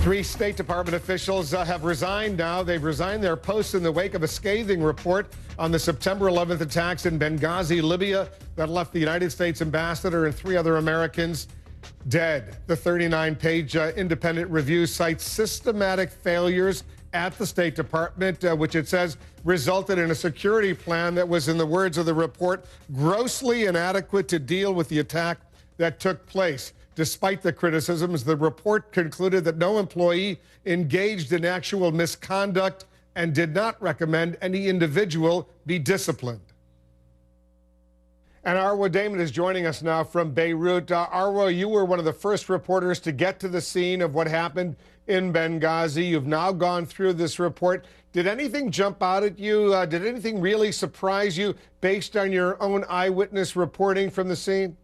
Three State Department officials have resigned now. They've resigned their posts in the wake of a scathing report on the September 11th attacks in Benghazi, Libya, that left the United States ambassador and three other Americans dead. The 39-page independent review cites systematic failures at the State Department, which it says resulted in a security plan that was, in the words of the report, grossly inadequate to deal with the attack that took place. Despite the criticisms, the report concluded that no employee engaged in actual misconduct and did not recommend any individual be disciplined. And Arwa Damon is joining us now from Beirut. Arwa, you were one of the first reporters to get to the scene of what happened in Benghazi. You've now gone through this report. Did anything jump out at you? Did anything really surprise you based on your own eyewitness reporting from the scene?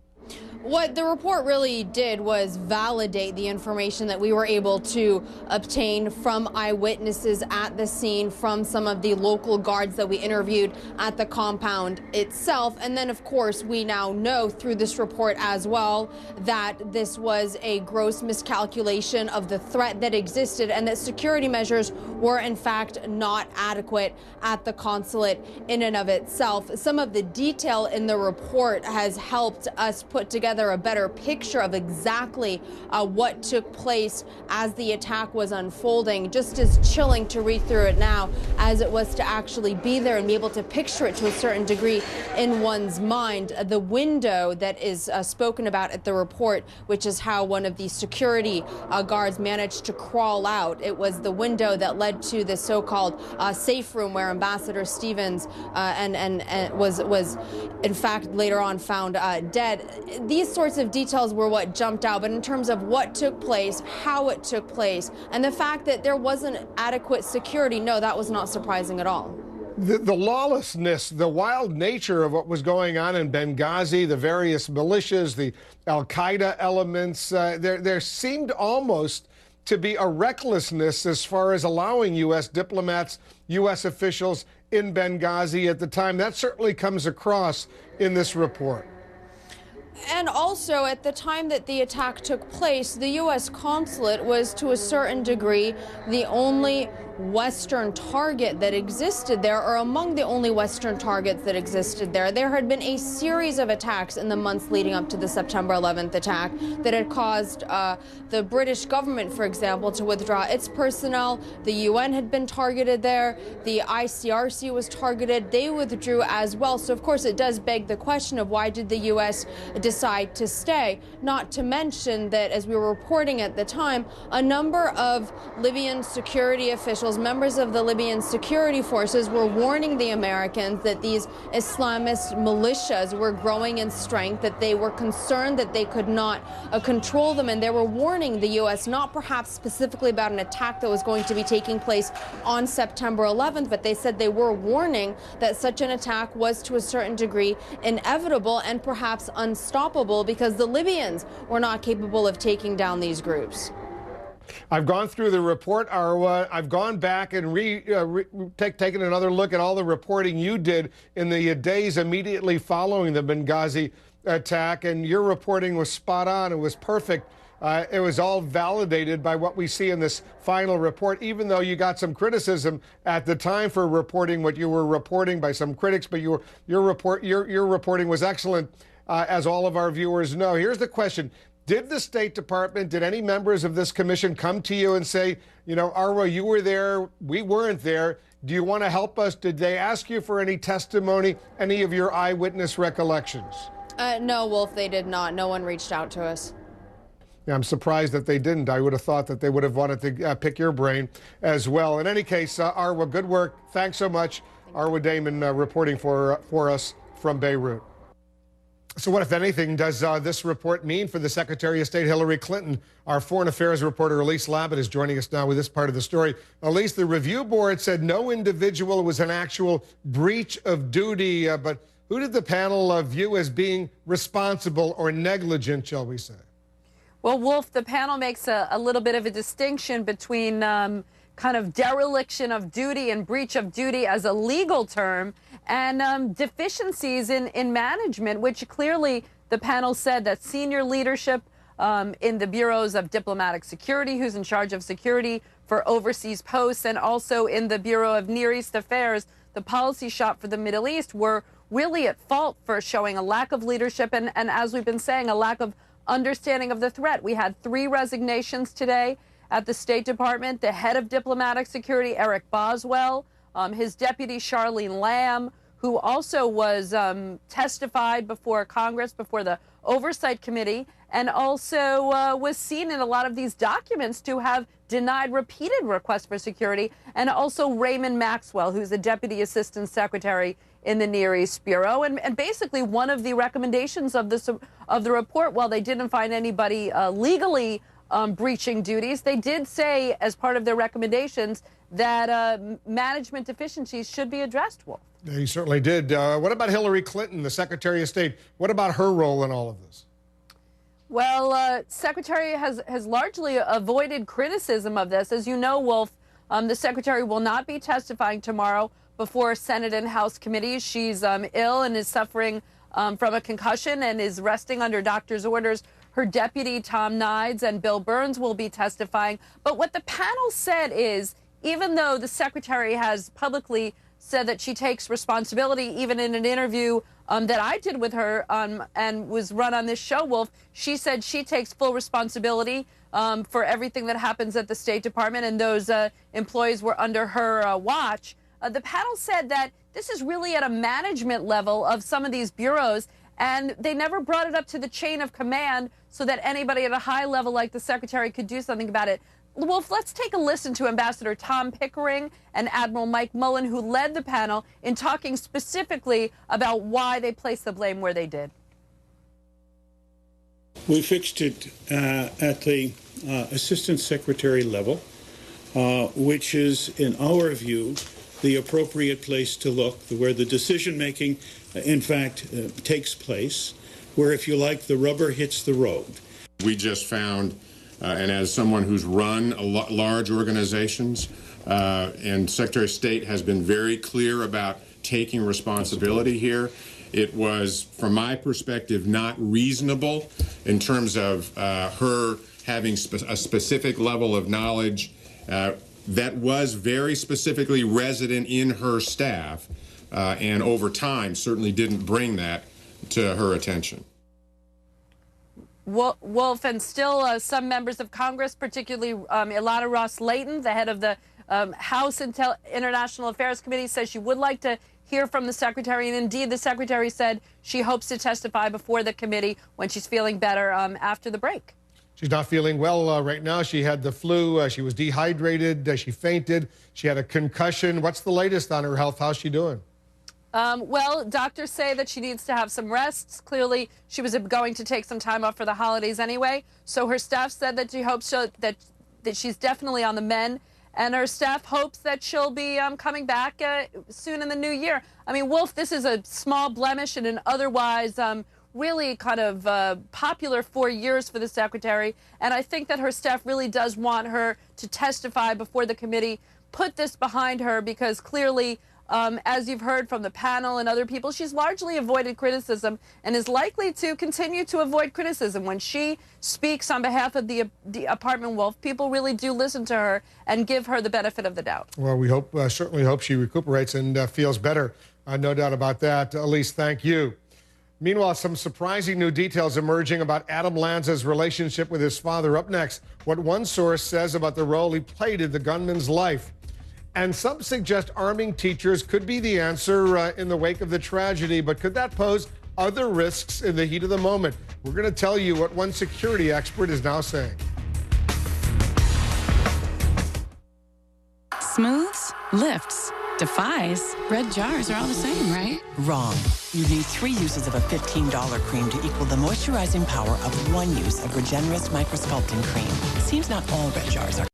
What the report really did was validate the information that we were able to obtain from eyewitnesses at the scene, from some of the local guards that we interviewed at the compound itself. And then, of course, we now know through this report as well that this was a gross miscalculation of the threat that existed and that security measures were, in fact, not adequate at the consulate in and of itself. Some of the detail in the report has helped us put together a better picture of exactly what took place as the attack was unfolding. Just as chilling to read through it now as it was to actually be there and be able to picture it to a certain degree in one's mind. The window that is spoken about at the report, which is how one of the security guards managed to crawl out. It was the window that led to the so-called safe room where Ambassador Stevens was in fact later on found dead. These sorts of details were what jumped out, but in terms of what took place, how it took place, and the fact that there wasn't adequate security, no, that was not surprising at all. The lawlessness, the wild nature of what was going on in Benghazi, the various militias, the al-Qaeda elements, there seemed almost to be a recklessness as far as allowing U.S. diplomats, U.S. officials in Benghazi at the time. That certainly comes across in this report. And also, at the time that the attack took place, the U.S. consulate was, to a certain degree, the only Western target that existed there, or among the only Western targets that existed there. There had been a series of attacks in the months leading up to the September 11th attack that had caused the British government, for example, to withdraw its personnel. The UN had been targeted there. The ICRC was targeted. They withdrew as well. So, of course, it does beg the question of why did the U.S. decide to stay? Not to mention that, as we were reporting at the time, a number of Libyan security officials, members of the Libyan security forces, were warning the Americans that these Islamist militias were growing in strength, that they were concerned that they could not control them, and they were warning the U.S. not perhaps specifically about an attack that was going to be taking place on September 11th, but they said they were warning that such an attack was to a certain degree inevitable and perhaps unstoppable because the Libyans were not capable of taking down these groups. I've gone through the report, Arwa. I've gone back and taken another look at all the reporting you did in the days immediately following the Benghazi attack, and your reporting was spot on. It was perfect. It was all validated by what we see in this final report, even though you got some criticism at the time for reporting what you were reporting by some critics, but your reporting was excellent, as all of our viewers know. Here's the question. Did the State Department, did any members of this commission come to you and say, you know, Arwa, you were there, we weren't there, do you want to help us? Did they ask you for any testimony, any of your eyewitness recollections? No, Wolf, they did not. No one reached out to us. Yeah, I'm surprised that they didn't. I would have thought that they would have wanted to pick your brain as well. In any case, Arwa, good work. Thanks so much. Arwa Damon reporting for us from Beirut. So what, if anything, does this report mean for the Secretary of State Hillary Clinton? Our foreign affairs reporter Elise Labott is joining us now with this part of the story. Elise, the review board said no individual was an actual breach of duty, but who did the panel view as being responsible or negligent, shall we say? Well, Wolf, the panel makes a little bit of a distinction between kind of dereliction of duty and breach of duty as a legal term, and deficiencies in management, which clearly the panel said that senior leadership in the bureaus of diplomatic security, who's in charge of security for overseas posts, and also in the Bureau of Near East Affairs, the policy shop for the Middle East, were really at fault for showing a lack of leadership and as we've been saying, a lack of understanding of the threat. We had 3 resignations today at the State Department. The head of diplomatic security, Eric Boswell, his deputy, Charlene Lamb, who also was testified before Congress, before the Oversight Committee, and also was seen in a lot of these documents to have denied repeated requests for security, and also Raymond Maxwell, who's the Deputy Assistant Secretary in the Near East Bureau. And basically one of the recommendations of the report, while they didn't find anybody legally breaching duties, they did say as part of their recommendations that management deficiencies should be addressed, Wolf. He certainly did. What about Hillary Clinton, the Secretary of State? What about her role in all of this? Well, Secretary has largely avoided criticism of this. As you know, Wolf, the Secretary will not be testifying tomorrow before Senate and House committees. She's ill and is suffering from a concussion and is resting under doctor's orders. Her deputy, Tom Nides, and Bill Burns will be testifying. But what the panel said is, even though the Secretary has publicly said that she takes responsibility, even in an interview that I did with her and was run on this show, Wolf, she said she takes full responsibility for everything that happens at the State Department, and those employees were under her watch. The panel said that this is really at a management level of some of these bureaus, and they never brought it up to the chain of command so that anybody at a high level like the Secretary could do something about it. Wolf, let's take a listen to Ambassador Tom Pickering and Admiral Mike Mullen, who led the panel in talking specifically about why they placed the blame where they did. We fixed it at the Assistant Secretary level, which is, in our view, the appropriate place to look, where the decision-making, in fact, takes place, where, if you like, the rubber hits the road. We just found, and as someone who's run large organizations, and Secretary of State has been very clear about taking responsibility here, it was, from my perspective, not reasonable in terms of her having a specific level of knowledge that was very specifically resident in her staff, and over time certainly didn't bring that to her attention. Wolf, and still some members of Congress, particularly Ilana Ross-Layton, the head of the House International Affairs Committee, says she would like to hear from the Secretary, and indeed the Secretary said she hopes to testify before the committee when she's feeling better after the break. She's not feeling well right now. She had the flu. She was dehydrated. She fainted. She had a concussion. What's the latest on her health? How's she doing? Well, doctors say that she needs to have some rests. Clearly, she was going to take some time off for the holidays anyway. So her staff said that she hopes that she's definitely on the mend. And her staff hopes that she'll be coming back soon in the new year. I mean, Wolf, this is a small blemish in an otherwise really kind of popular 4 years for the Secretary. And I think that her staff really does want her to testify before the committee, put this behind her, because clearly, as you've heard from the panel and other people, she's largely avoided criticism and is likely to continue to avoid criticism. When she speaks on behalf of the Department, Wolf, people really do listen to her and give her the benefit of the doubt. Well, we hope, certainly hope she recuperates and feels better. No doubt about that. Elise, thank you. Meanwhile, some surprising new details emerging about Adam Lanza's relationship with his father. Up next, what one source says about the role he played in the gunman's life. And some suggest arming teachers could be the answer in the wake of the tragedy. But could that pose other risks in the heat of the moment? We're going to tell you what one security expert is now saying. Smooths, lifts, defies. Red jars are all the same, right? Wrong. You need 3 uses of a $15 cream to equal the moisturizing power of 1 use of Regenerist Microsculpting Cream. Seems not all red jars are